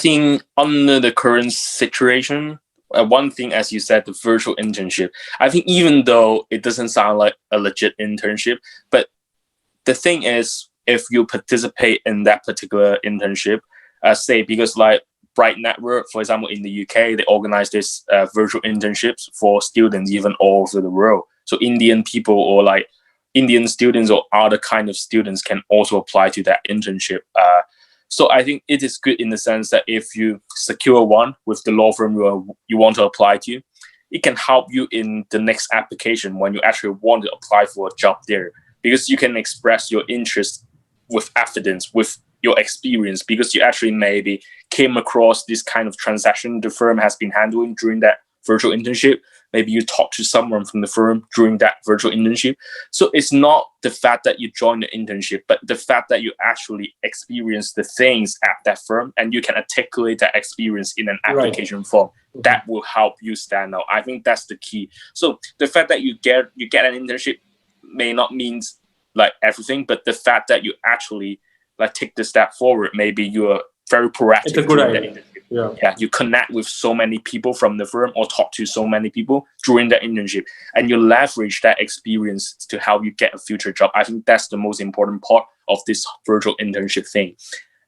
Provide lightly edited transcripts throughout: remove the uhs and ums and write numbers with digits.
think under the current situation, one thing, as you said, the virtual internship, I think even though it doesn't sound like a legit internship, but the thing is, if you participate in that particular internship, say, because like Bright Network, for example, in the UK, they organize this virtual internships for students even all over the world. So Indian people or like Indian students or other kind of students can also apply to that internship. So I think it is good in the sense that if you secure one with the law firm you want to apply to, it can help you in the next application when you actually want to apply for a job there, because you can express your interest with evidence, with your experience, because you actually maybe came across this kind of transaction the firm has been handling during that virtual internship. Maybe you talk to someone from the firm during that virtual internship. So it's not the fact that you join the internship, but the fact that you actually experience the things at that firm and you can articulate that experience in an application form. That will help you stand out. I think that's the key. So the fact that you get an internship may not mean like everything, but the fact that you actually like take the step forward, maybe you are very proactive. It's a good idea. Yeah, you connect with so many people from the firm or talk to so many people during the internship, and you leverage that experience to help you get a future job. I think that's the most important part of this virtual internship thing.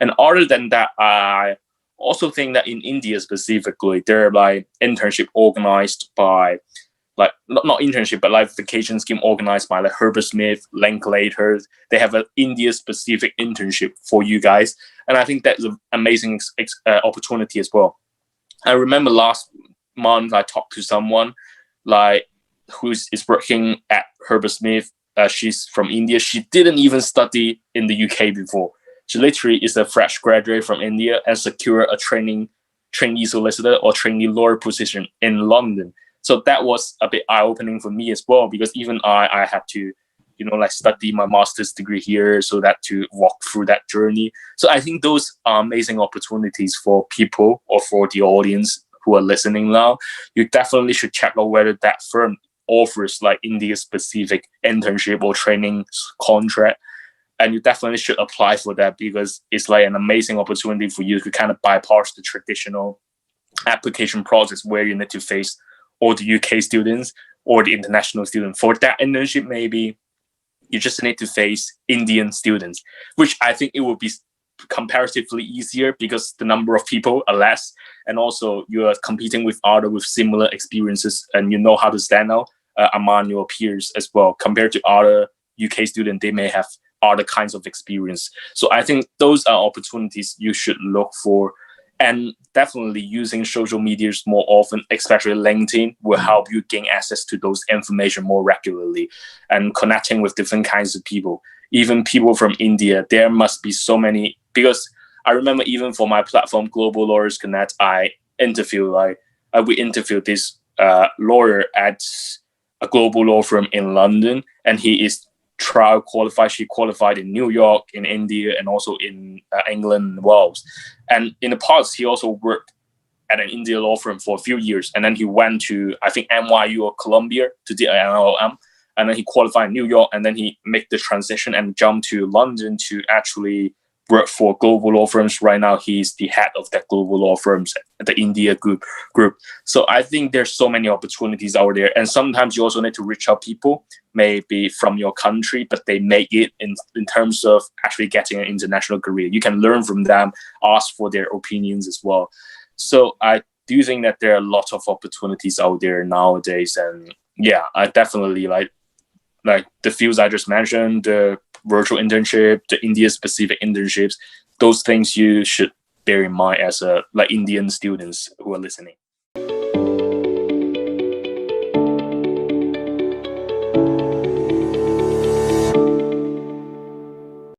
And other than that, I also think that in India specifically, there are like internship organized by like not internship, but like vacation scheme organized by like 𝗪𝗶𝗁, Linklaters. They have an India specific internship for you guys. And I think that's an amazing opportunity as well. I remember last month, I talked to someone like who is working at 𝗪𝗶𝗁. She's from India. She didn't even study in the UK before. She literally is a fresh graduate from India and secured a trainee solicitor or trainee lawyer position in London. So that was a bit eye-opening for me as well, because even I had to, like study my master's degree here so that to walk through that journey. So I think those are amazing opportunities for people or for the audience who are listening now. You definitely should check out whether that firm offers like India-specific internship or training contract. And you definitely should apply for that, because it's like an amazing opportunity for you to kind of bypass the traditional application process where you need to face all the UK students or the international students. For that internship, maybe you just need to face Indian students, which I think it would be comparatively easier because the number of people are less, and also you are competing with others with similar experiences, and you know how to stand out among your peers as well. Compared to other UK students, they may have other kinds of experience. So I think those are opportunities you should look for. And definitely using social medias more often, especially LinkedIn, will help you gain access to those information more regularly and connecting with different kinds of people. Even people from India, there must be so many, because I remember even for my platform, Global Lawyers Connect, we interviewed this lawyer at a global law firm in London, and he is trial qualified. She qualified in New York, in India, and also in England and Wales. And in the past, he also worked at an India law firm for a few years. And then he went to, I think, NYU or Columbia to do an LLM. And then he qualified in New York, and then he made the transition and jumped to London to actually work for global law firms. Right now, he's the head of that global law firms at the India group. So I think there's so many opportunities out there. And sometimes you also need to reach out people, maybe from your country, but they make it in terms of actually getting an international career. You can learn from them, ask for their opinions as well. So I do think that there are lots of opportunities out there nowadays. And yeah, I definitely like the fields I just mentioned, the virtual internship, the India-specific internships, those things you should bear in mind as Indian students who are listening.